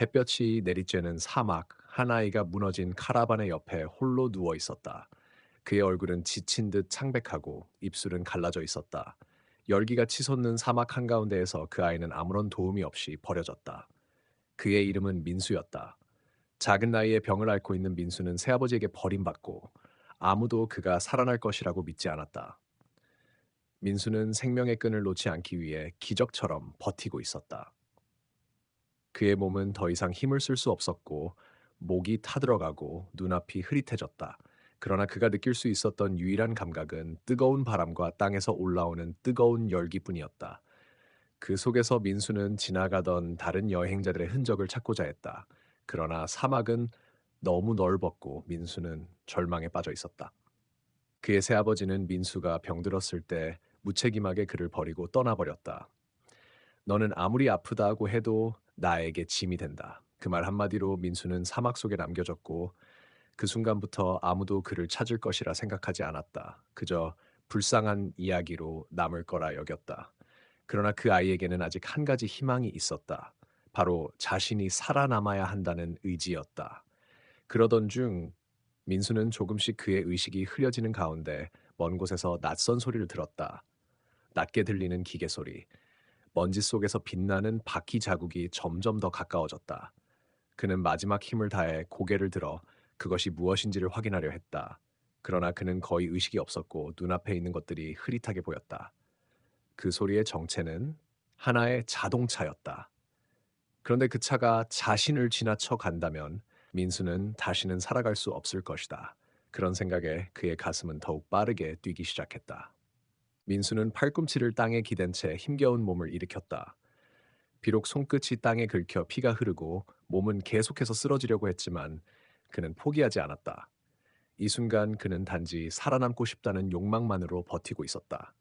햇볕이 내리쬐는 사막, 한 아이가 무너진 카라반의 옆에 홀로 누워 있었다. 그의 얼굴은 지친 듯 창백하고 입술은 갈라져 있었다. 열기가 치솟는 사막 한가운데에서 그 아이는 아무런 도움이 없이 버려졌다. 그의 이름은 민수였다. 작은 나이에 병을 앓고 있는 민수는 새아버지에게 버림받고 아무도 그가 살아날 것이라고 믿지 않았다. 민수는 생명의 끈을 놓지 않기 위해 기적처럼 버티고 있었다. 그의 몸은 더 이상 힘을 쓸 수 없었고 목이 타들어가고 눈앞이 흐릿해졌다. 그러나 그가 느낄 수 있었던 유일한 감각은 뜨거운 바람과 땅에서 올라오는 뜨거운 열기뿐이었다. 그 속에서 민수는 지나가던 다른 여행자들의 흔적을 찾고자 했다. 그러나 사막은 너무 넓었고 민수는 절망에 빠져 있었다. 그의 새아버지는 민수가 병들었을 때 무책임하게 그를 버리고 떠나버렸다. 너는 아무리 아프다고 해도 나에게 짐이 된다. 그 말 한마디로 민수는 사막 속에 남겨졌고 그 순간부터 아무도 그를 찾을 것이라 생각하지 않았다. 그저 불쌍한 이야기로 남을 거라 여겼다. 그러나 그 아이에게는 아직 한 가지 희망이 있었다. 바로 자신이 살아남아야 한다는 의지였다. 그러던 중 민수는 조금씩 그의 의식이 흐려지는 가운데 먼 곳에서 낯선 소리를 들었다. 낮게 들리는 기계 소리. 먼지 속에서 빛나는 바퀴 자국이 점점 더 가까워졌다. 그는 마지막 힘을 다해 고개를 들어 그것이 무엇인지를 확인하려 했다. 그러나 그는 거의 의식이 없었고 눈앞에 있는 것들이 흐릿하게 보였다. 그 소리의 정체는 하나의 자동차였다. 그런데 그 차가 자신을 지나쳐 간다면 민수는 다시는 살아갈 수 없을 것이다. 그런 생각에 그의 가슴은 더욱 빠르게 뛰기 시작했다. 민수는 팔꿈치를 땅에 기댄 채 힘겨운 몸을 일으켰다. 비록 손끝이 땅에 긁혀 피가 흐르고 몸은 계속해서 쓰러지려고 했지만 그는 포기하지 않았다. 이 순간 그는 단지 살아남고 싶다는 욕망만으로 버티고 있었다.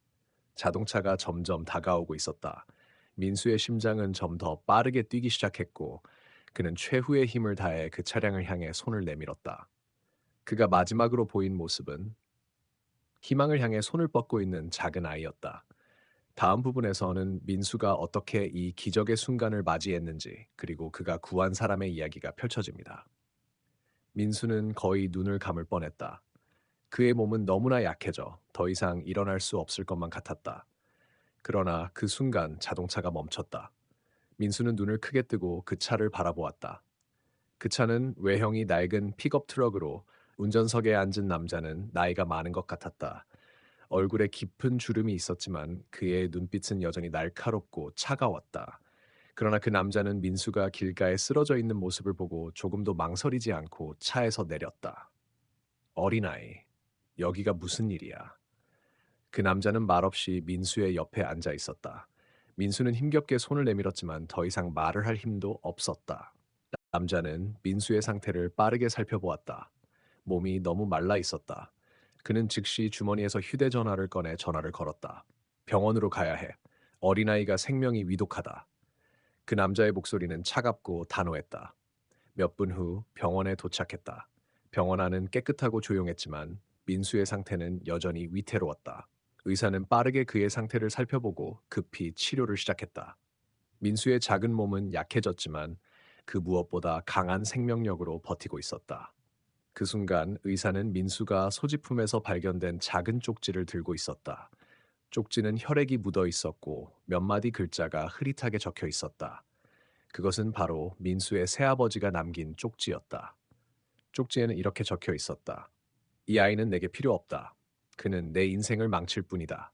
자동차가 점점 다가오고 있었다. 민수의 심장은 점 더 빠르게 뛰기 시작했고 그는 최후의 힘을 다해 그 차량을 향해 손을 내밀었다. 그가 마지막으로 보인 모습은 희망을 향해 손을 뻗고 있는 작은 아이였다. 다음 부분에서는 민수가 어떻게 이 기적의 순간을 맞이했는지, 그리고 그가 구한 사람의 이야기가 펼쳐집니다. 민수는 거의 눈을 감을 뻔했다. 그의 몸은 너무나 약해져 더 이상 일어날 수 없을 것만 같았다. 그러나 그 순간 자동차가 멈췄다. 민수는 눈을 크게 뜨고 그 차를 바라보았다. 그 차는 외형이 낡은 픽업 트럭으로 운전석에 앉은 남자는 나이가 많은 것 같았다. 얼굴에 깊은 주름이 있었지만 그의 눈빛은 여전히 날카롭고 차가웠다. 그러나 그 남자는 민수가 길가에 쓰러져 있는 모습을 보고 조금도 망설이지 않고 차에서 내렸다. 어린아이, 여기가 무슨 일이야? 그 남자는 말없이 민수의 옆에 앉아 있었다. 민수는 힘겹게 손을 내밀었지만 더 이상 말을 할 힘도 없었다. 남자는 민수의 상태를 빠르게 살펴보았다. 몸이 너무 말라 있었다. 그는 즉시 주머니에서 휴대전화를 꺼내 전화를 걸었다. 병원으로 가야 해. 어린아이가 생명이 위독하다. 그 남자의 목소리는 차갑고 단호했다. 몇 분 후 병원에 도착했다. 병원 안은 깨끗하고 조용했지만 민수의 상태는 여전히 위태로웠다. 의사는 빠르게 그의 상태를 살펴보고 급히 치료를 시작했다. 민수의 작은 몸은 약해졌지만 그 무엇보다 강한 생명력으로 버티고 있었다. 그 순간 의사는 민수가 소지품에서 발견된 작은 쪽지를 들고 있었다. 쪽지는 혈액이 묻어 있었고 몇 마디 글자가 흐릿하게 적혀 있었다. 그것은 바로 민수의 새아버지가 남긴 쪽지였다. 쪽지에는 이렇게 적혀 있었다. 이 아이는 내게 필요 없다. 그는 내 인생을 망칠 뿐이다.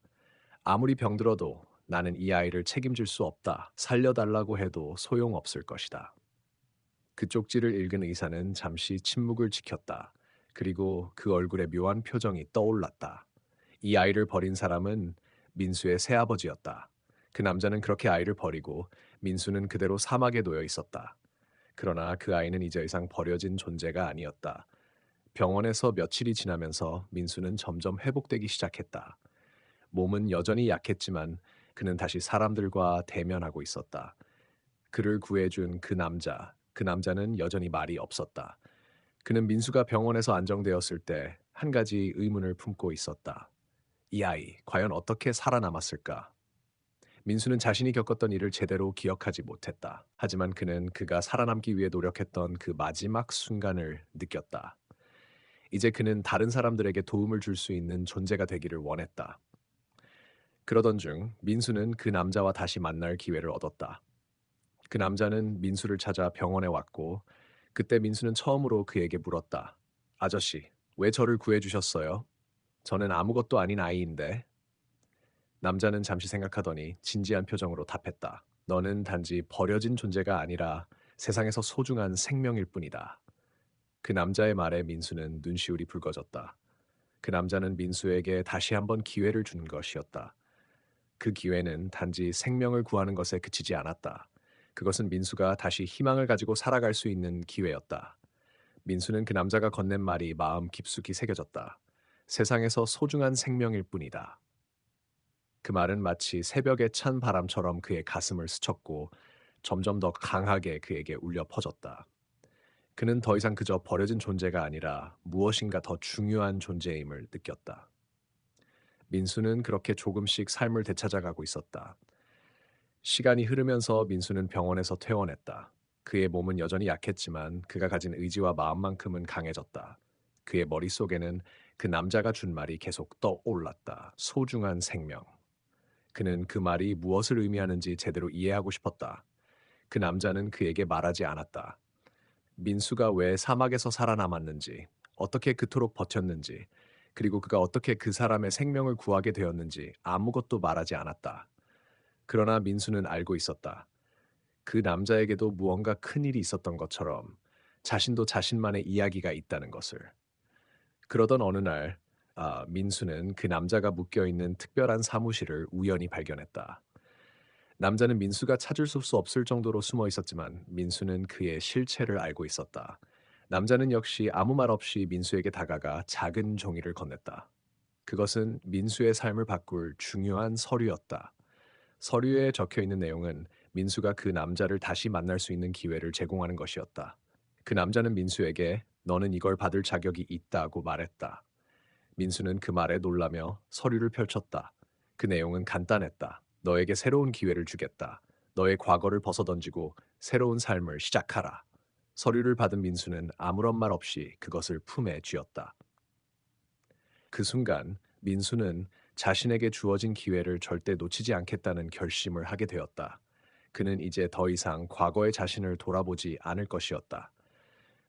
아무리 병들어도 나는 이 아이를 책임질 수 없다. 살려달라고 해도 소용없을 것이다. 그 쪽지를 읽은 의사는 잠시 침묵을 지켰다. 그리고 그 얼굴에 묘한 표정이 떠올랐다. 이 아이를 버린 사람은 민수의 새아버지였다. 그 남자는 그렇게 아이를 버리고 민수는 그대로 사막에 놓여 있었다. 그러나 그 아이는 이제 이상 버려진 존재가 아니었다. 병원에서 며칠이 지나면서 민수는 점점 회복되기 시작했다. 몸은 여전히 약했지만 그는 다시 사람들과 대면하고 있었다. 그를 구해준 그 남자는 여전히 말이 없었다. 그는 민수가 병원에서 안정되었을 때 한 가지 의문을 품고 있었다. 이 아이, 과연 어떻게 살아남았을까? 민수는 자신이 겪었던 일을 제대로 기억하지 못했다. 하지만 그는 그가 살아남기 위해 노력했던 그 마지막 순간을 느꼈다. 이제 그는 다른 사람들에게 도움을 줄 수 있는 존재가 되기를 원했다. 그러던 중 민수는 그 남자와 다시 만날 기회를 얻었다. 그 남자는 민수를 찾아 병원에 왔고 그때 민수는 처음으로 그에게 물었다. 아저씨, 왜 저를 구해주셨어요? 저는 아무것도 아닌 아이인데. 남자는 잠시 생각하더니 진지한 표정으로 답했다. 너는 단지 버려진 존재가 아니라 세상에서 소중한 생명일 뿐이다. 그 남자의 말에 민수는 눈시울이 붉어졌다. 그 남자는 민수에게 다시 한번 기회를 준 것이었다. 그 기회는 단지 생명을 구하는 것에 그치지 않았다. 그것은 민수가 다시 희망을 가지고 살아갈 수 있는 기회였다. 민수는 그 남자가 건넨 말이 마음 깊숙이 새겨졌다. 세상에서 소중한 생명일 뿐이다. 그 말은 마치 새벽에 찬 바람처럼 그의 가슴을 스쳤고 점점 더 강하게 그에게 울려 퍼졌다. 그는 더 이상 그저 버려진 존재가 아니라 무엇인가 더 중요한 존재임을 느꼈다. 민수는 그렇게 조금씩 삶을 되찾아가고 있었다. 시간이 흐르면서 민수는 병원에서 퇴원했다. 그의 몸은 여전히 약했지만 그가 가진 의지와 마음만큼은 강해졌다. 그의 머릿속에는 그 남자가 준 말이 계속 떠올랐다. 소중한 생명. 그는 그 말이 무엇을 의미하는지 제대로 이해하고 싶었다. 그 남자는 그에게 말하지 않았다. 민수가 왜 사막에서 살아남았는지, 어떻게 그토록 버텼는지, 그리고 그가 어떻게 그 사람의 생명을 구하게 되었는지 아무것도 말하지 않았다. 그러나 민수는 알고 있었다. 그 남자에게도 무언가 큰 일이 있었던 것처럼 자신도 자신만의 이야기가 있다는 것을. 그러던 어느 날, 민수는 그 남자가 묶여 있는 특별한 사무실을 우연히 발견했다. 남자는 민수가 찾을 수 없을 정도로 숨어 있었지만 민수는 그의 실체를 알고 있었다. 남자는 역시 아무 말 없이 민수에게 다가가 작은 종이를 건넸다. 그것은 민수의 삶을 바꿀 중요한 서류였다. 서류에 적혀 있는 내용은 민수가 그 남자를 다시 만날 수 있는 기회를 제공하는 것이었다. 그 남자는 민수에게 너는 이걸 받을 자격이 있다고 말했다. 민수는 그 말에 놀라며 서류를 펼쳤다. 그 내용은 간단했다. 너에게 새로운 기회를 주겠다. 너의 과거를 벗어던지고 새로운 삶을 시작하라. 서류를 받은 민수는 아무런 말 없이 그것을 품에 쥐었다. 그 순간 민수는 자신에게 주어진 기회를 절대 놓치지 않겠다는 결심을 하게 되었다. 그는 이제 더 이상 과거의 자신을 돌아보지 않을 것이었다.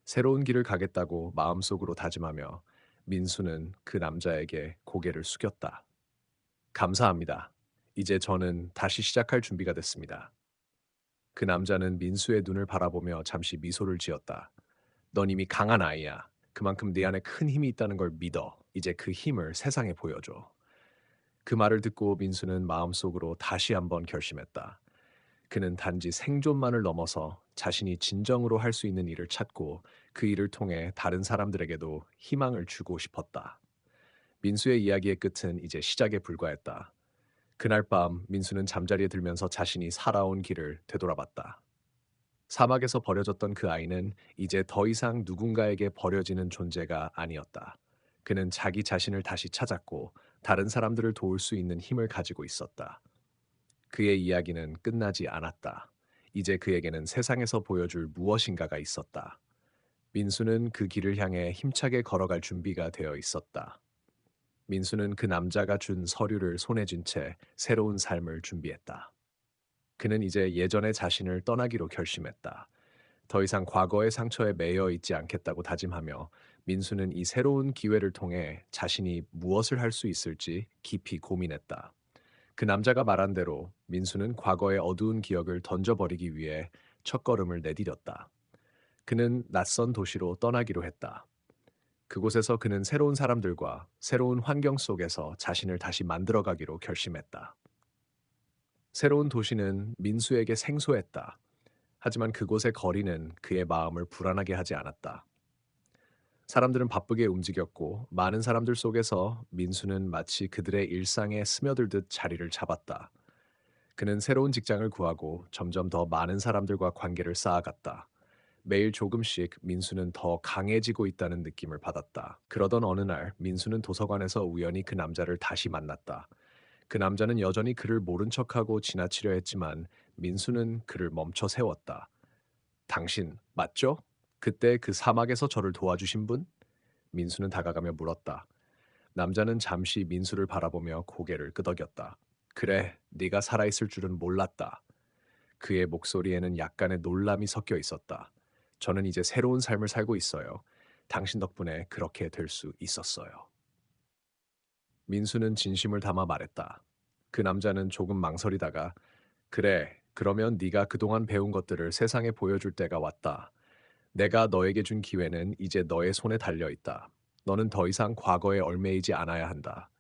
새로운 길을 가겠다고 마음속으로 다짐하며 민수는 그 남자에게 고개를 숙였다. 감사합니다. 이제 저는 다시 시작할 준비가 됐습니다. 그 남자는 민수의 눈을 바라보며 잠시 미소를 지었다. 넌 이미 강한 아이야. 그만큼 네 안에 큰 힘이 있다는 걸 믿어. 이제 그 힘을 세상에 보여줘. 그 말을 듣고 민수는 마음속으로 다시 한번 결심했다. 그는 단지 생존만을 넘어서 자신이 진정으로 할 수 있는 일을 찾고 그 일을 통해 다른 사람들에게도 희망을 주고 싶었다. 민수의 이야기의 끝은 이제 시작에 불과했다. 그날 밤 민수는 잠자리에 들면서 자신이 살아온 길을 되돌아봤다. 사막에서 버려졌던 그 아이는 이제 더 이상 누군가에게 버려지는 존재가 아니었다. 그는 자기 자신을 다시 찾았고 다른 사람들을 도울 수 있는 힘을 가지고 있었다. 그의 이야기는 끝나지 않았다. 이제 그에게는 세상에서 보여줄 무엇인가가 있었다. 민수는 그 길을 향해 힘차게 걸어갈 준비가 되어 있었다. 민수는 그 남자가 준 서류를 손에 쥔 채 새로운 삶을 준비했다. 그는 이제 예전의 자신을 떠나기로 결심했다. 더 이상 과거의 상처에 매여 있지 않겠다고 다짐하며 민수는 이 새로운 기회를 통해 자신이 무엇을 할 수 있을지 깊이 고민했다. 그 남자가 말한 대로 민수는 과거의 어두운 기억을 던져버리기 위해 첫걸음을 내디뎠다. 그는 낯선 도시로 떠나기로 했다. 그곳에서 그는 새로운 사람들과 새로운 환경 속에서 자신을 다시 만들어가기로 결심했다. 새로운 도시는 민수에게 생소했다. 하지만 그곳의 거리는 그의 마음을 불안하게 하지 않았다. 사람들은 바쁘게 움직였고 많은 사람들 속에서 민수는 마치 그들의 일상에 스며들듯 자리를 잡았다. 그는 새로운 직장을 구하고 점점 더 많은 사람들과 관계를 쌓아갔다. 매일 조금씩 민수는 더 강해지고 있다는 느낌을 받았다. 그러던 어느 날 민수는 도서관에서 우연히 그 남자를 다시 만났다. 그 남자는 여전히 그를 모른 척하고 지나치려 했지만 민수는 그를 멈춰 세웠다. 당신, 맞죠? 그때 그 사막에서 저를 도와주신 분? 민수는 다가가며 물었다. 남자는 잠시 민수를 바라보며 고개를 끄덕였다. 그래, 네가 살아있을 줄은 몰랐다. 그의 목소리에는 약간의 놀람이 섞여 있었다. 저는 이제 새로운 삶을 살고 있어요. 당신 덕분에 그렇게 될 수 있었어요. 민수는 진심을 담아 말했다. 그 남자는 조금 망설이다가 그래, 그러면 네가 그동안 배운 것들을 세상에 보여줄 때가 왔다. 내가 너에게 준 기회는 이제 너의 손에 달려 있다. 너는 더 이상 과거에 얽매이지 않아야 한다.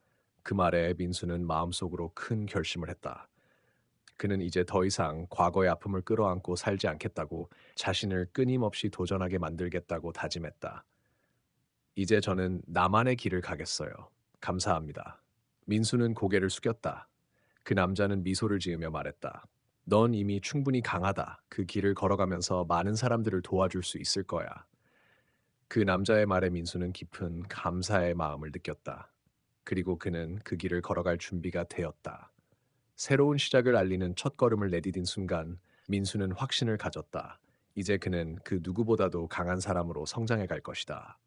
그 말에 민수는 마음속으로 큰 결심을 했다. 그는 이제 더 이상 과거의 아픔을 끌어안고 살지 않겠다고 자신을 끊임없이 도전하게 만들겠다고 다짐했다. 이제 저는 나만의 길을 가겠어요. 감사합니다. 민수는 고개를 숙였다. 그 남자는 미소를 지으며 말했다. 넌 이미 충분히 강하다. 그 길을 걸어가면서 많은 사람들을 도와줄 수 있을 거야. 그 남자의 말에 민수는 깊은 감사의 마음을 느꼈다. 그리고 그는 그 길을 걸어갈 준비가 되었다. 새로운 시작을 알리는 첫걸음을 내디딘 순간 민수는 확신을 가졌다. 이제 그는 그 누구보다도 강한 사람으로 성장해 갈 것이다.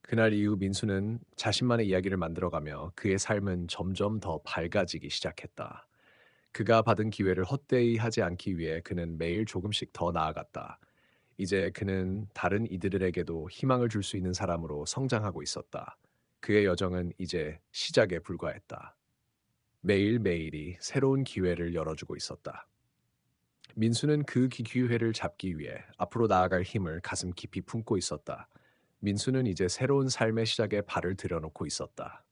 그날 이후 민수는 자신만의 이야기를 만들어가며 그의 삶은 점점 더 밝아지기 시작했다. 그가 받은 기회를 헛되이 하지 않기 위해 그는 매일 조금씩 더 나아갔다. 이제 그는 다른 이들에게도 희망을 줄 수 있는 사람으로 성장하고 있었다. 그의 여정은 이제 시작에 불과했다. 매일매일이 새로운 기회를 열어주고 있었다. 민수는 그 기회를 잡기 위해 앞으로 나아갈 힘을 가슴 깊이 품고 있었다. 민수는 이제 새로운 삶의 시작에 발을 들여놓고 있었다.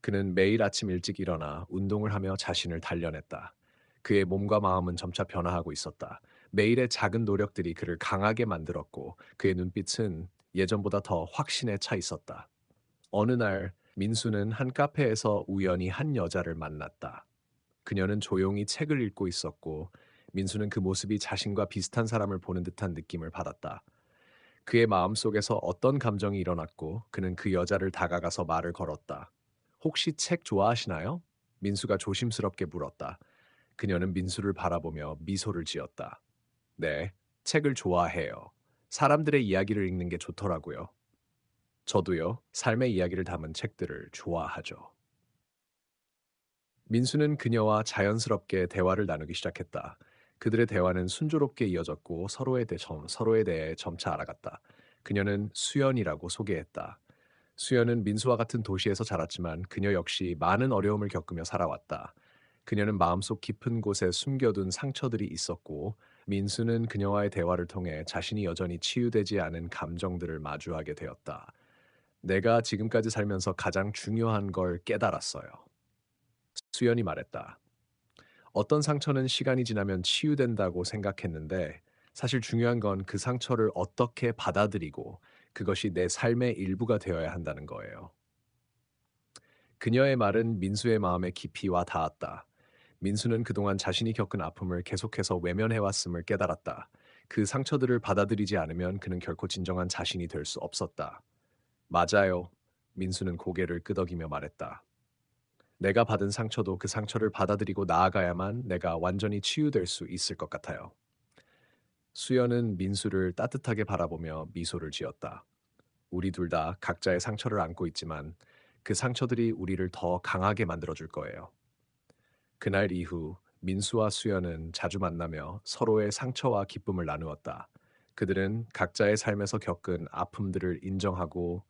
그는 매일 아침 일찍 일어나 운동을 하며 자신을 단련했다. 그의 몸과 마음은 점차 변화하고 있었다. 매일의 작은 노력들이 그를 강하게 만들었고 그의 눈빛은 예전보다 더 확신에 차 있었다. 어느 날 민수는 한 카페에서 우연히 한 여자를 만났다. 그녀는 조용히 책을 읽고 있었고 민수는 그 모습이 자신과 비슷한 사람을 보는 듯한 느낌을 받았다. 그의 마음속에서 어떤 감정이 일어났고 그는 그 여자를 다가가서 말을 걸었다. 혹시 책 좋아하시나요? 민수가 조심스럽게 물었다. 그녀는 민수를 바라보며 미소를 지었다. 네, 책을 좋아해요. 사람들의 이야기를 읽는 게 좋더라고요. 저도요, 삶의 이야기를 담은 책들을 좋아하죠. 민수는 그녀와 자연스럽게 대화를 나누기 시작했다. 그들의 대화는 순조롭게 이어졌고 서로에 대해 점차 알아갔다. 그녀는 수연이라고 소개했다. 수연은 민수와 같은 도시에서 자랐지만 그녀 역시 많은 어려움을 겪으며 살아왔다. 그녀는 마음속 깊은 곳에 숨겨둔 상처들이 있었고 민수는 그녀와의 대화를 통해 자신이 여전히 치유되지 않은 감정들을 마주하게 되었다. 내가 지금까지 살면서 가장 중요한 걸 깨달았어요. 수연이 말했다. 어떤 상처는 시간이 지나면 치유된다고 생각했는데 사실 중요한 건 그 상처를 어떻게 받아들이고 그것이 내 삶의 일부가 되어야 한다는 거예요. 그녀의 말은 민수의 마음에 깊이 와 닿았다. 민수는 그동안 자신이 겪은 아픔을 계속해서 외면해왔음을 깨달았다. 그 상처들을 받아들이지 않으면 그는 결코 진정한 자신이 될 수 없었다. 맞아요. 민수는 고개를 끄덕이며 말했다. 내가 받은 상처도 그 상처를 받아들이고 나아가야만 내가 완전히 치유될 수 있을 것 같아요. 수연은 민수를 따뜻하게 바라보며 미소를 지었다. 우리 둘 다 각자의 상처를 안고 있지만 그 상처들이 우리를 더 강하게 만들어줄 거예요. 그날 이후 민수와 수연은 자주 만나며 서로의 상처와 기쁨을 나누었다. 그들은 각자의 삶에서 겪은 아픔들을 인정하고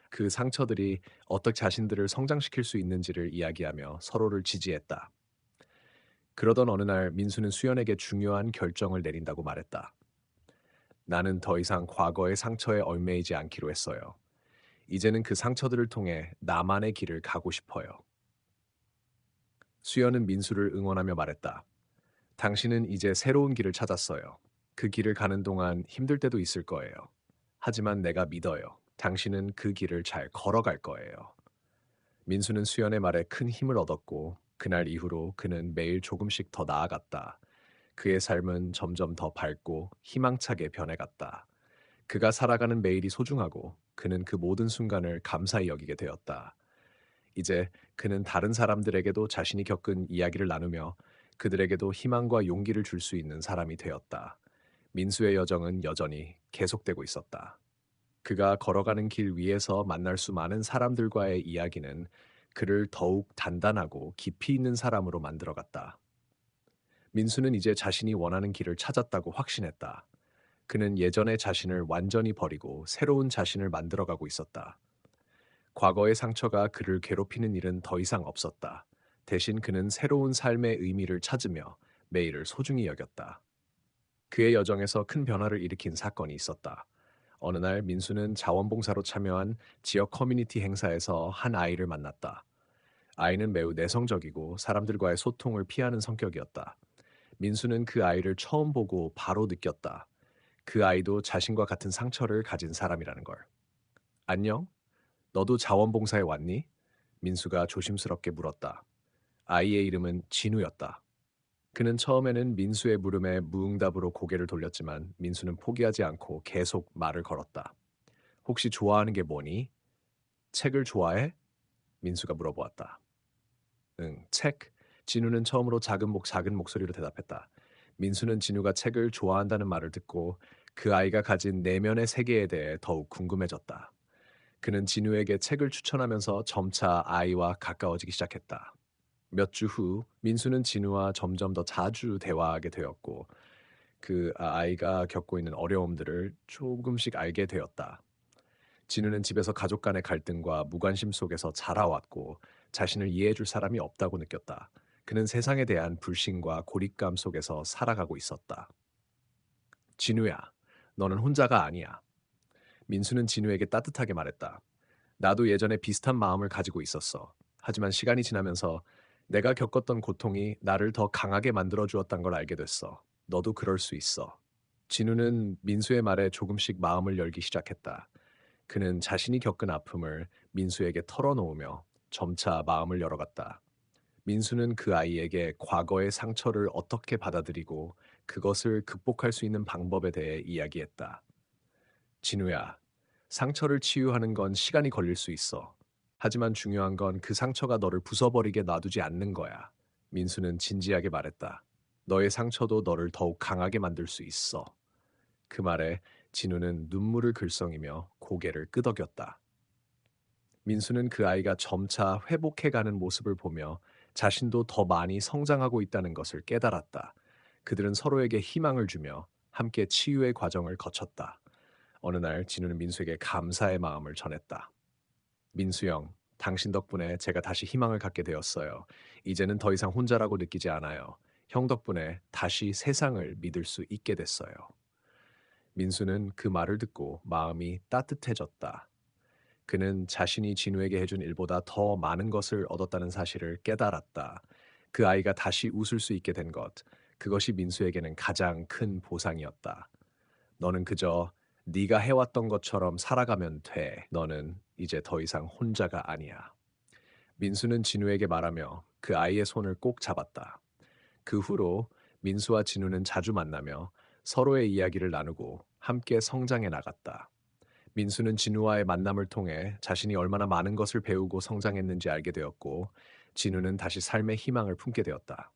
그 상처들이 어떻게 자신들을 성장시킬 수 있는지를 이야기하며 서로를 지지했다. 그러던 어느 날 민수는 수연에게 중요한 결정을 내린다고 말했다. 나는 더 이상 과거의 상처에 얽매이지 않기로 했어요. 이제는 그 상처들을 통해 나만의 길을 가고 싶어요. 수연은 민수를 응원하며 말했다. 당신은 이제 새로운 길을 찾았어요. 그 길을 가는 동안 힘들 때도 있을 거예요. 하지만 내가 믿어요. 당신은 그 길을 잘 걸어갈 거예요. 민수는 수연의 말에 큰 힘을 얻었고 그날 이후로 그는 매일 조금씩 더 나아갔다. 그의 삶은 점점 더 밝고 희망차게 변해갔다. 그가 살아가는 매일이 소중하고 그는 그 모든 순간을 감사히 여기게 되었다. 이제 그는 다른 사람들에게도 자신이 겪은 이야기를 나누며 그들에게도 희망과 용기를 줄 수 있는 사람이 되었다. 민수의 여정은 여전히 계속되고 있었다. 그가 걸어가는 길 위에서 만날 수 많은 사람들과의 이야기는 그를 더욱 단단하고 깊이 있는 사람으로 만들어갔다. 민수는 이제 자신이 원하는 길을 찾았다고 확신했다. 그는 예전의 자신을 완전히 버리고 새로운 자신을 만들어가고 있었다. 과거의 상처가 그를 괴롭히는 일은 더 이상 없었다. 대신 그는 새로운 삶의 의미를 찾으며 매일을 소중히 여겼다. 그의 여정에서 큰 변화를 일으킨 사건이 있었다. 어느 날 민수는 자원봉사로 참여한 지역 커뮤니티 행사에서 한 아이를 만났다. 아이는 매우 내성적이고 사람들과의 소통을 피하는 성격이었다. 민수는 그 아이를 처음 보고 바로 느꼈다. 그 아이도 자신과 같은 상처를 가진 사람이라는 걸. 안녕? 너도 자원봉사에 왔니? 민수가 조심스럽게 물었다. 아이의 이름은 진우였다. 그는 처음에는 민수의 물음에 무응답으로 고개를 돌렸지만 민수는 포기하지 않고 계속 말을 걸었다. 혹시 좋아하는 게 뭐니? 책을 좋아해? 민수가 물어보았다. 응, 책. 진우는 처음으로 작은 목소리로 대답했다. 민수는 진우가 책을 좋아한다는 말을 듣고 그 아이가 가진 내면의 세계에 대해 더욱 궁금해졌다. 그는 진우에게 책을 추천하면서 점차 아이와 가까워지기 시작했다. 몇 주 후 민수는 진우와 점점 더 자주 대화하게 되었고 그 아이가 겪고 있는 어려움들을 조금씩 알게 되었다. 진우는 집에서 가족 간의 갈등과 무관심 속에서 자라왔고 자신을 이해해 줄 사람이 없다고 느꼈다. 그는 세상에 대한 불신과 고립감 속에서 살아가고 있었다. 진우야, 너는 혼자가 아니야. 민수는 진우에게 따뜻하게 말했다. 나도 예전에 비슷한 마음을 가지고 있었어. 하지만 시간이 지나면서 내가 겪었던 고통이 나를 더 강하게 만들어 주었단 걸 알게 됐어. 너도 그럴 수 있어. 진우는 민수의 말에 조금씩 마음을 열기 시작했다. 그는 자신이 겪은 아픔을 민수에게 털어놓으며 점차 마음을 열어갔다. 민수는 그 아이에게 과거의 상처를 어떻게 받아들이고 그것을 극복할 수 있는 방법에 대해 이야기했다. 진우야, 상처를 치유하는 건 시간이 걸릴 수 있어. 하지만 중요한 건 그 상처가 너를 부숴버리게 놔두지 않는 거야. 민수는 진지하게 말했다. 너의 상처도 너를 더욱 강하게 만들 수 있어. 그 말에 진우는 눈물을 글썽이며 고개를 끄덕였다. 민수는 그 아이가 점차 회복해가는 모습을 보며 자신도 더 많이 성장하고 있다는 것을 깨달았다. 그들은 서로에게 희망을 주며 함께 치유의 과정을 거쳤다. 어느 날 진우는 민수에게 감사의 마음을 전했다. 민수 형, 당신 덕분에 제가 다시 희망을 갖게 되었어요. 이제는 더 이상 혼자라고 느끼지 않아요. 형 덕분에 다시 세상을 믿을 수 있게 됐어요. 민수는 그 말을 듣고 마음이 따뜻해졌다. 그는 자신이 진우에게 해준 일보다 더 많은 것을 얻었다는 사실을 깨달았다. 그 아이가 다시 웃을 수 있게 된 것, 그것이 민수에게는 가장 큰 보상이었다. 너는 그저 네가 해왔던 것처럼 살아가면 돼. 너는 이제 더 이상 혼자가 아니야. 민수는 진우에게 말하며 그 아이의 손을 꼭 잡았다. 그 후로 민수와 진우는 자주 만나며 서로의 이야기를 나누고 함께 성장해 나갔다. 민수는 진우와의 만남을 통해 자신이 얼마나 많은 것을 배우고 성장했는지 알게 되었고, 진우는 다시 삶의 희망을 품게 되었다.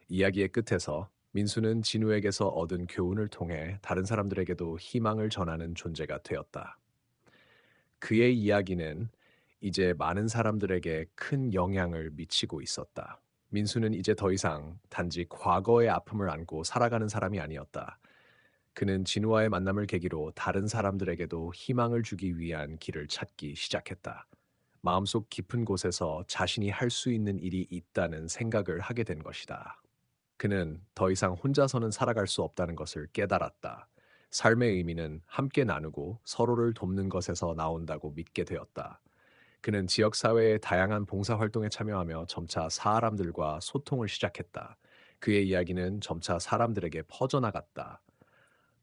이야기의 끝에서 민수는 진우에게서 얻은 교훈을 통해 다른 사람들에게도 희망을 전하는 존재가 되었다. 그의 이야기는 이제 많은 사람들에게 큰 영향을 미치고 있었다. 민수는 이제 더 이상 단지 과거의 아픔을 안고 살아가는 사람이 아니었다. 그는 진우와의 만남을 계기로 다른 사람들에게도 희망을 주기 위한 길을 찾기 시작했다. 마음속 깊은 곳에서 자신이 할 수 있는 일이 있다는 생각을 하게 된 것이다. 그는 더 이상 혼자서는 살아갈 수 없다는 것을 깨달았다. 삶의 의미는 함께 나누고 서로를 돕는 것에서 나온다고 믿게 되었다. 그는 지역사회의 다양한 봉사활동에 참여하며 점차 사람들과 소통을 시작했다. 그의 이야기는 점차 사람들에게 퍼져나갔다.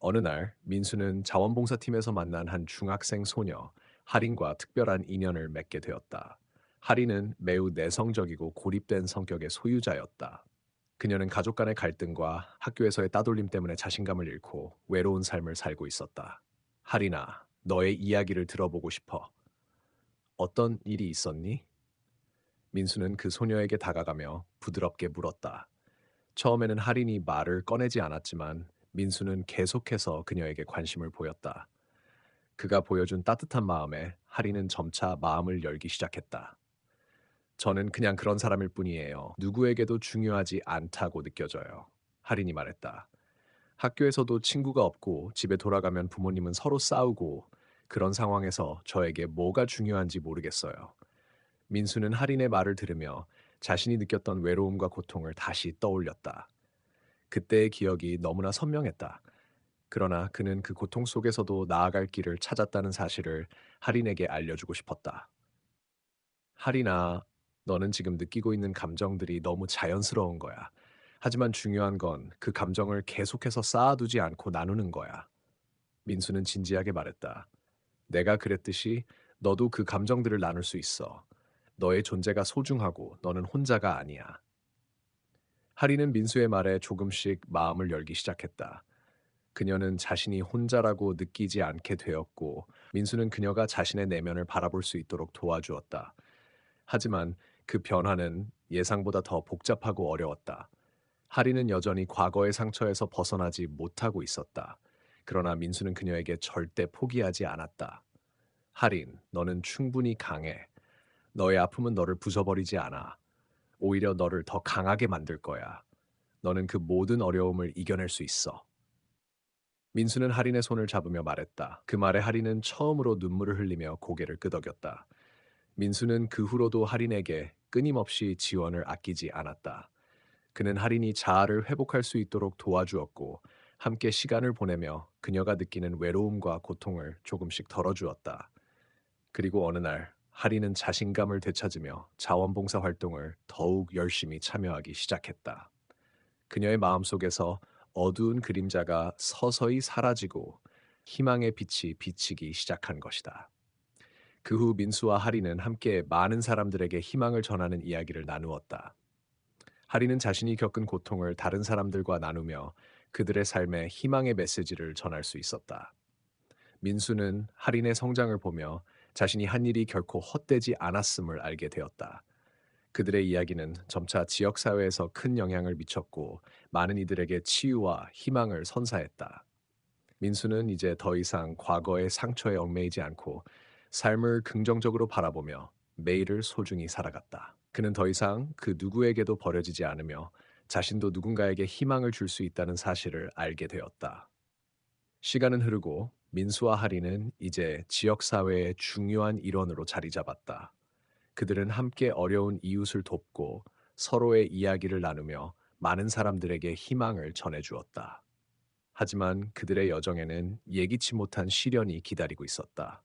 어느 날 민수는 자원봉사팀에서 만난 한 중학생 소녀 하린과 특별한 인연을 맺게 되었다. 하린은 매우 내성적이고 고립된 성격의 소유자였다. 그녀는 가족 간의 갈등과 학교에서의 따돌림 때문에 자신감을 잃고 외로운 삶을 살고 있었다. 하린아, 너의 이야기를 들어보고 싶어. 어떤 일이 있었니? 민수는 그 소녀에게 다가가며 부드럽게 물었다. 처음에는 할인이 말을 꺼내지 않았지만 민수는 계속해서 그녀에게 관심을 보였다. 그가 보여준 따뜻한 마음에 할인은 점차 마음을 열기 시작했다. 저는 그냥 그런 사람일 뿐이에요. 누구에게도 중요하지 않다고 느껴져요. 할인이 말했다. 학교에서도 친구가 없고 집에 돌아가면 부모님은 서로 싸우고 그런 상황에서 저에게 뭐가 중요한지 모르겠어요. 민수는 할인의 말을 들으며 자신이 느꼈던 외로움과 고통을 다시 떠올렸다. 그때의 기억이 너무나 선명했다. 그러나 그는 그 고통 속에서도 나아갈 길을 찾았다는 사실을 할인에게 알려주고 싶었다. 할인아, 너는 지금 느끼고 있는 감정들이 너무 자연스러운 거야. 하지만 중요한 건 그 감정을 계속해서 쌓아두지 않고 나누는 거야. 민수는 진지하게 말했다. 내가 그랬듯이 너도 그 감정들을 나눌 수 있어. 너의 존재가 소중하고 너는 혼자가 아니야. 할인은 민수의 말에 조금씩 마음을 열기 시작했다. 그녀는 자신이 혼자라고 느끼지 않게 되었고, 민수는 그녀가 자신의 내면을 바라볼 수 있도록 도와주었다. 하지만 그 변화는 예상보다 더 복잡하고 어려웠다. 하리는 여전히 과거의 상처에서 벗어나지 못하고 있었다. 그러나 민수는 그녀에게 절대 포기하지 않았다. 하린, 너는 충분히 강해. 너의 아픔은 너를 부숴버리지 않아. 오히려 너를 더 강하게 만들 거야. 너는 그 모든 어려움을 이겨낼 수 있어. 민수는 하린의 손을 잡으며 말했다. 그 말에 하린은 처음으로 눈물을 흘리며 고개를 끄덕였다. 민수는 그 후로도 하린에게 끊임없이 지원을 아끼지 않았다. 그는 하린이 자아를 회복할 수 있도록 도와주었고, 함께 시간을 보내며 그녀가 느끼는 외로움과 고통을 조금씩 덜어주었다. 그리고 어느 날, 하린은 자신감을 되찾으며 자원봉사 활동을 더욱 열심히 참여하기 시작했다. 그녀의 마음속에서 어두운 그림자가 서서히 사라지고 희망의 빛이 비치기 시작한 것이다. 그 후 민수와 하리는 함께 많은 사람들에게 희망을 전하는 이야기를 나누었다. 하리는 자신이 겪은 고통을 다른 사람들과 나누며 그들의 삶에 희망의 메시지를 전할 수 있었다. 민수는 하린의 성장을 보며 자신이 한 일이 결코 헛되지 않았음을 알게 되었다. 그들의 이야기는 점차 지역사회에서 큰 영향을 미쳤고 많은 이들에게 치유와 희망을 선사했다. 민수는 이제 더 이상 과거의 상처에 얽매이지 않고 삶을 긍정적으로 바라보며 매일을 소중히 살아갔다. 그는 더 이상 그 누구에게도 버려지지 않으며 자신도 누군가에게 희망을 줄 수 있다는 사실을 알게 되었다. 시간은 흐르고 민수와 하리는 이제 지역사회의 중요한 일원으로 자리 잡았다. 그들은 함께 어려운 이웃을 돕고 서로의 이야기를 나누며 많은 사람들에게 희망을 전해주었다. 하지만 그들의 여정에는 예기치 못한 시련이 기다리고 있었다.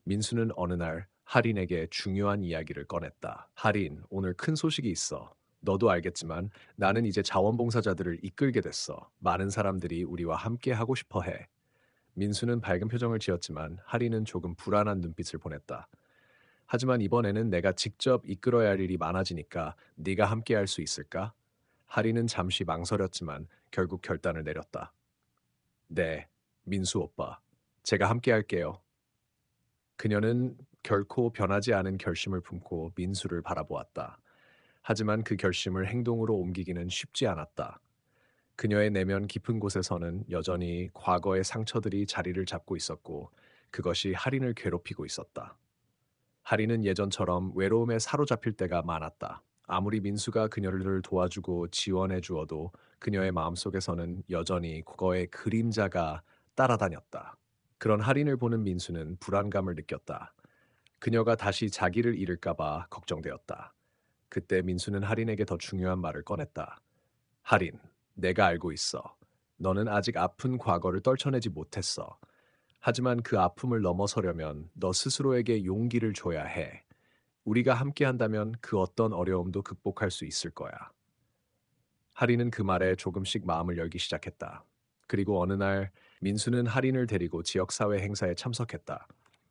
민수는 어느 날 하린에게 중요한 이야기를 꺼냈다. 하린, 오늘 큰 소식이 있어. 너도 알겠지만 나는 이제 자원봉사자들을 이끌게 됐어. 많은 사람들이 우리와 함께 하고 싶어 해. 민수는 밝은 표정을 지었지만 하린은 조금 불안한 눈빛을 보냈다. 하지만 이번에는 내가 직접 이끌어야 할 일이 많아지니까 네가 함께 할 수 있을까? 하린은 잠시 망설였지만 결국 결단을 내렸다. 네, 민수 오빠. 제가 함께 할게요. 그녀는 결코 변하지 않은 결심을 품고 민수를 바라보았다. 하지만 그 결심을 행동으로 옮기기는 쉽지 않았다. 그녀의 내면 깊은 곳에서는 여전히 과거의 상처들이 자리를 잡고 있었고 그것이 할인을 괴롭히고 있었다. 할인은 예전처럼 외로움에 사로잡힐 때가 많았다. 아무리 민수가 그녀를 도와주고 지원해 주어도 그녀의 마음속에서는 여전히 과거의 그림자가 따라다녔다. 그런 할인을 보는 민수는 불안감을 느꼈다. 그녀가 다시 자기를 잃을까봐 걱정되었다. 그때 민수는 할인에게 더 중요한 말을 꺼냈다. 할인, 내가 알고 있어. 너는 아직 아픈 과거를 떨쳐내지 못했어. 하지만 그 아픔을 넘어서려면 너 스스로에게 용기를 줘야 해. 우리가 함께 한다면 그 어떤 어려움도 극복할 수 있을 거야. 할인은 그 말에 조금씩 마음을 열기 시작했다. 그리고 어느 날 민수는 할인을 데리고 지역사회 행사에 참석했다.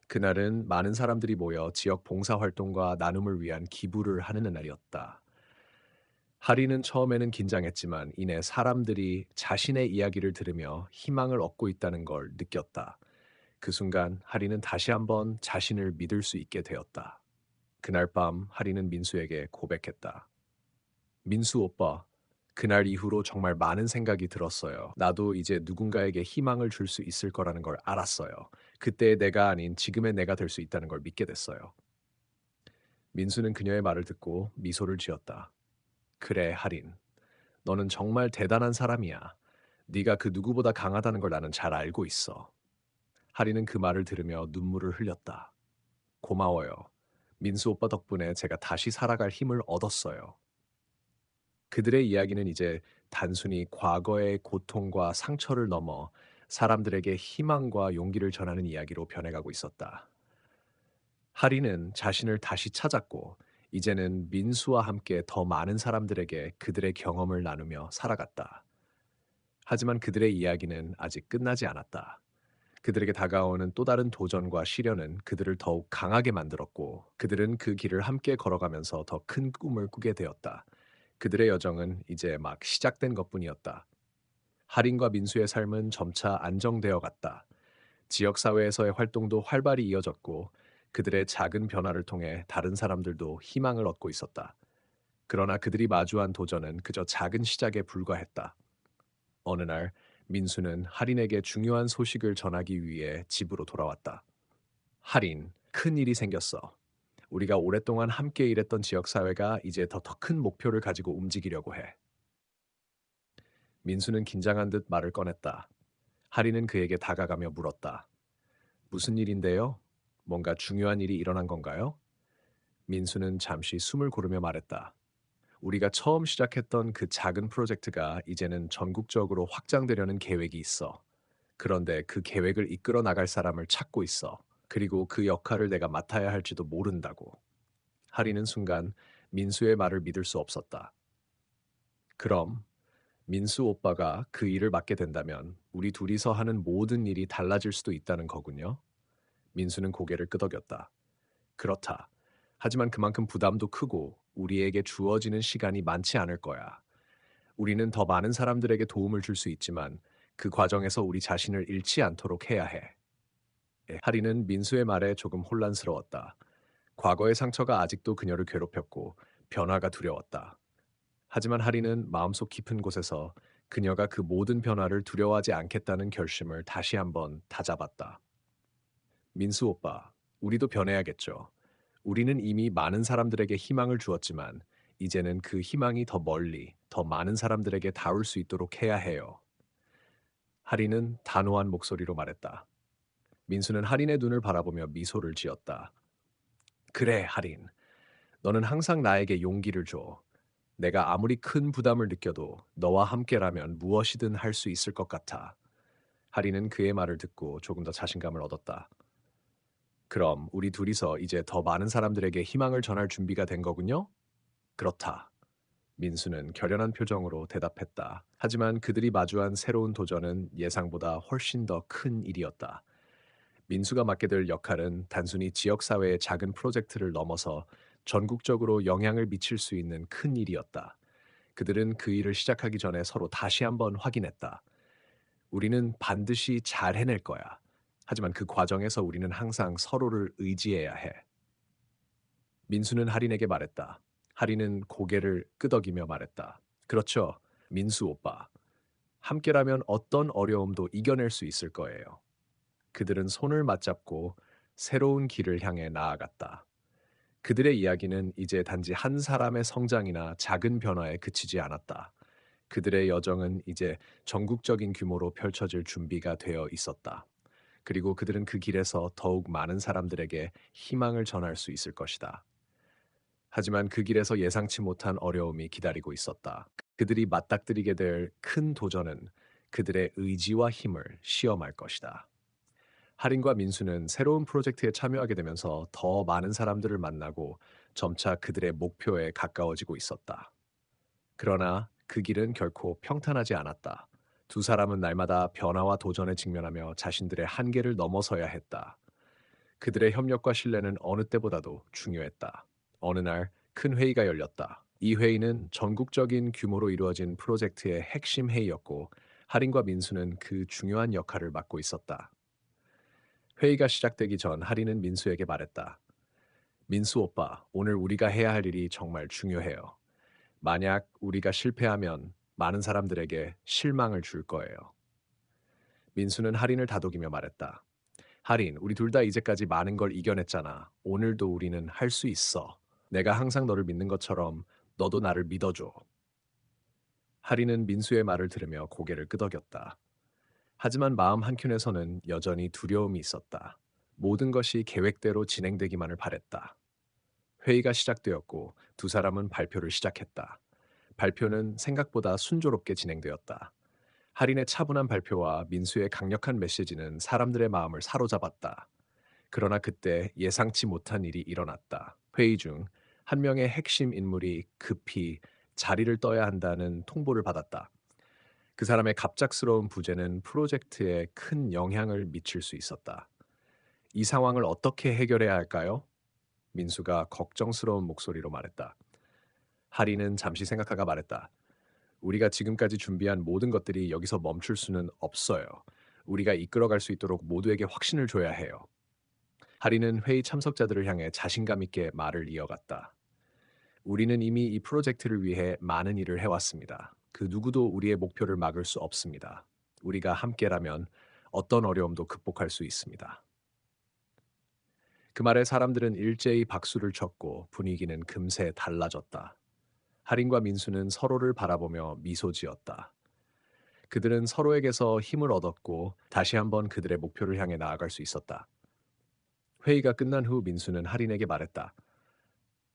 그날은 많은 사람들이 모여 지역 봉사활동과 나눔을 위한 기부를 하는 날이었다. 할인은 처음에는 긴장했지만 이내 사람들이 자신의 이야기를 들으며 희망을 얻고 있다는 걸 느꼈다. 그 순간 할인은 다시 한번 자신을 믿을 수 있게 되었다. 그날 밤 하리는 민수에게 고백했다. 민수 오빠, 그날 이후로 정말 많은 생각이 들었어요. 나도 이제 누군가에게 희망을 줄 수 있을 거라는 걸 알았어요. 그때의 내가 아닌 지금의 내가 될 수 있다는 걸 믿게 됐어요. 민수는 그녀의 말을 듣고 미소를 지었다. 그래, 하린. 너는 정말 대단한 사람이야. 네가 그 누구보다 강하다는 걸 나는 잘 알고 있어. 하린은 그 말을 들으며 눈물을 흘렸다. 고마워요. 민수 오빠 덕분에 제가 다시 살아갈 힘을 얻었어요. 그들의 이야기는 이제 단순히 과거의 고통과 상처를 넘어 사람들에게 희망과 용기를 전하는 이야기로 변해가고 있었다. 하리는 자신을 다시 찾았고, 이제는 민수와 함께 더 많은 사람들에게 그들의 경험을 나누며 살아갔다. 하지만 그들의 이야기는 아직 끝나지 않았다. 그들에게 다가오는 또 다른 도전과 시련은 그들을 더욱 강하게 만들었고, 그들은 그 길을 함께 걸어가면서 더 큰 꿈을 꾸게 되었다. 그들의 여정은 이제 막 시작된 것뿐이었다. 할인과 민수의 삶은 점차 안정되어 갔다. 지역사회에서의 활동도 활발히 이어졌고, 그들의 작은 변화를 통해 다른 사람들도 희망을 얻고 있었다. 그러나 그들이 마주한 도전은 그저 작은 시작에 불과했다. 어느 날 민수는 할인에게 중요한 소식을 전하기 위해 집으로 돌아왔다. 할인, 큰 일이 생겼어. 우리가 오랫동안 함께 일했던 지역사회가 이제 더 큰 목표를 가지고 움직이려고 해. 민수는 긴장한 듯 말을 꺼냈다. 할인은 그에게 다가가며 물었다. 무슨 일인데요? 뭔가 중요한 일이 일어난 건가요? 민수는 잠시 숨을 고르며 말했다. 우리가 처음 시작했던 그 작은 프로젝트가 이제는 전국적으로 확장되려는 계획이 있어. 그런데 그 계획을 이끌어 나갈 사람을 찾고 있어. 그리고 그 역할을 내가 맡아야 할지도 모른다고. 하리는 순간 민수의 말을 믿을 수 없었다. 그럼 민수 오빠가 그 일을 맡게 된다면 우리 둘이서 하는 모든 일이 달라질 수도 있다는 거군요. 민수는 고개를 끄덕였다. 그렇다. 하지만 그만큼 부담도 크고 우리에게 주어지는 시간이 많지 않을 거야. 우리는 더 많은 사람들에게 도움을 줄 수 있지만 그 과정에서 우리 자신을 잃지 않도록 해야 해. 하리는 민수의 말에 조금 혼란스러웠다. 과거의 상처가 아직도 그녀를 괴롭혔고 변화가 두려웠다. 하지만 하리는 마음속 깊은 곳에서 그녀가 그 모든 변화를 두려워하지 않겠다는 결심을 다시 한번 다잡았다. 민수 오빠, 우리도 변해야겠죠. 우리는 이미 많은 사람들에게 희망을 주었지만 이제는 그 희망이 더 멀리, 더 많은 사람들에게 닿을 수 있도록 해야 해요. 하리는 단호한 목소리로 말했다. 민수는 하린의 눈을 바라보며 미소를 지었다. 그래, 하린. 너는 항상 나에게 용기를 줘. 내가 아무리 큰 부담을 느껴도 너와 함께라면 무엇이든 할 수 있을 것 같아. 하리는 그의 말을 듣고 조금 더 자신감을 얻었다. 그럼 우리 둘이서 이제 더 많은 사람들에게 희망을 전할 준비가 된 거군요? 그렇다. 민수는 결연한 표정으로 대답했다. 하지만 그들이 마주한 새로운 도전은 예상보다 훨씬 더 큰 일이었다. 민수가 맡게 될 역할은 단순히 지역사회의 작은 프로젝트를 넘어서 전국적으로 영향을 미칠 수 있는 큰 일이었다. 그들은 그 일을 시작하기 전에 서로 다시 한번 확인했다. 우리는 반드시 잘 해낼 거야. 하지만 그 과정에서 우리는 항상 서로를 의지해야 해. 민수는 할인에게 말했다. 할인은 고개를 끄덕이며 말했다. 그렇죠. 민수 오빠. 함께라면 어떤 어려움도 이겨낼 수 있을 거예요. 그들은 손을 맞잡고 새로운 길을 향해 나아갔다. 그들의 이야기는 이제 단지 한 사람의 성장이나 작은 변화에 그치지 않았다. 그들의 여정은 이제 전국적인 규모로 펼쳐질 준비가 되어 있었다. 그리고 그들은 그 길에서 더욱 많은 사람들에게 희망을 전할 수 있을 것이다. 하지만 그 길에서 예상치 못한 어려움이 기다리고 있었다. 그들이 맞닥뜨리게 될 큰 도전은 그들의 의지와 힘을 시험할 것이다. 할인과 민수는 새로운 프로젝트에 참여하게 되면서 더 많은 사람들을 만나고 점차 그들의 목표에 가까워지고 있었다. 그러나 그 길은 결코 평탄하지 않았다. 두 사람은 날마다 변화와 도전에 직면하며 자신들의 한계를 넘어서야 했다. 그들의 협력과 신뢰는 어느 때보다도 중요했다. 어느 날 큰 회의가 열렸다. 이 회의는 전국적인 규모로 이루어진 프로젝트의 핵심 회의였고, 할인과 민수는 그 중요한 역할을 맡고 있었다. 회의가 시작되기 전 할인은 민수에게 말했다. 민수 오빠, 오늘 우리가 해야 할 일이 정말 중요해요. 만약 우리가 실패하면 많은 사람들에게 실망을 줄 거예요. 민수는 할인을 다독이며 말했다. 할인, 우리 둘 다 이제까지 많은 걸 이겨냈잖아. 오늘도 우리는 할 수 있어. 내가 항상 너를 믿는 것처럼 너도 나를 믿어줘. 할인은 민수의 말을 들으며 고개를 끄덕였다. 하지만 마음 한켠에서는 여전히 두려움이 있었다. 모든 것이 계획대로 진행되기만을 바랬다. 회의가 시작되었고 두 사람은 발표를 시작했다. 발표는 생각보다 순조롭게 진행되었다. 할인의 차분한 발표와 민수의 강력한 메시지는 사람들의 마음을 사로잡았다. 그러나 그때 예상치 못한 일이 일어났다. 회의 중 한 명의 핵심 인물이 급히 자리를 떠야 한다는 통보를 받았다. 그 사람의 갑작스러운 부재는 프로젝트에 큰 영향을 미칠 수 있었다. 이 상황을 어떻게 해결해야 할까요? 민수가 걱정스러운 목소리로 말했다. 하리는 잠시 생각하가 말했다. 우리가 지금까지 준비한 모든 것들이 여기서 멈출 수는 없어요. 우리가 이끌어갈 수 있도록 모두에게 확신을 줘야 해요. 하리는 회의 참석자들을 향해 자신감 있게 말을 이어갔다. 우리는 이미 이 프로젝트를 위해 많은 일을 해왔습니다. 그 누구도 우리의 목표를 막을 수 없습니다. 우리가 함께라면 어떤 어려움도 극복할 수 있습니다. 그 말에 사람들은 일제히 박수를 쳤고 분위기는 금세 달라졌다. 할인과 민수는 서로를 바라보며 미소 지었다. 그들은 서로에게서 힘을 얻었고 다시 한번 그들의 목표를 향해 나아갈 수 있었다. 회의가 끝난 후 민수는 할인에게 말했다.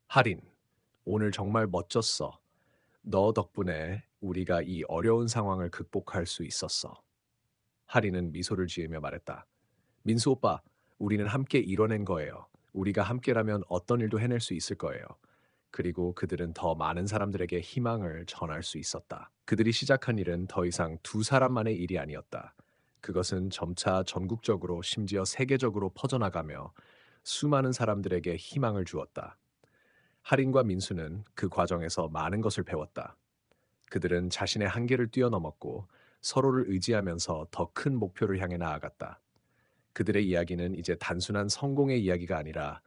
할인, 오늘 정말 멋졌어. 너 덕분에 우리가 이 어려운 상황을 극복할 수 있었어. 할인은 미소를 지으며 말했다. 민수 오빠, 우리는 함께 이뤄낸 거예요. 우리가 함께라면 어떤 일도 해낼 수 있을 거예요. 그리고 그들은 더 많은 사람들에게 희망을 전할 수 있었다. 그들이 시작한 일은 더 이상 두 사람만의 일이 아니었다. 그것은 점차 전국적으로 심지어 세계적으로 퍼져나가며 수많은 사람들에게 희망을 주었다. 할인과 민수는 그 과정에서 많은 것을 배웠다. 그들은 자신의 한계를 뛰어넘었고 서로를 의지하면서 더 큰 목표를 향해 나아갔다. 그들의 이야기는 이제 단순한 성공의 이야기가 아니라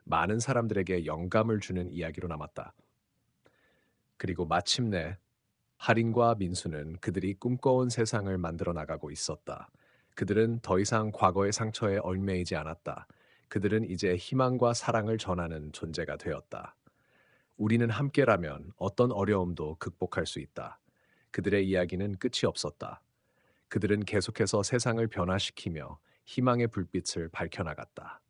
많은 사람들에게 영감을 주는 이야기로 남았다. 그리고 마침내 할인과 민수는 그들이 꿈꿔온 세상을 만들어 나가고 있었다. 그들은 더 이상 과거의 상처에 얽매이지 않았다. 그들은 이제 희망과 사랑을 전하는 존재가 되었다. 우리는 함께라면 어떤 어려움도 극복할 수 있다. 그들의 이야기는 끝이 없었다. 그들은 계속해서 세상을 변화시키며 희망의 불빛을 밝혀나갔다.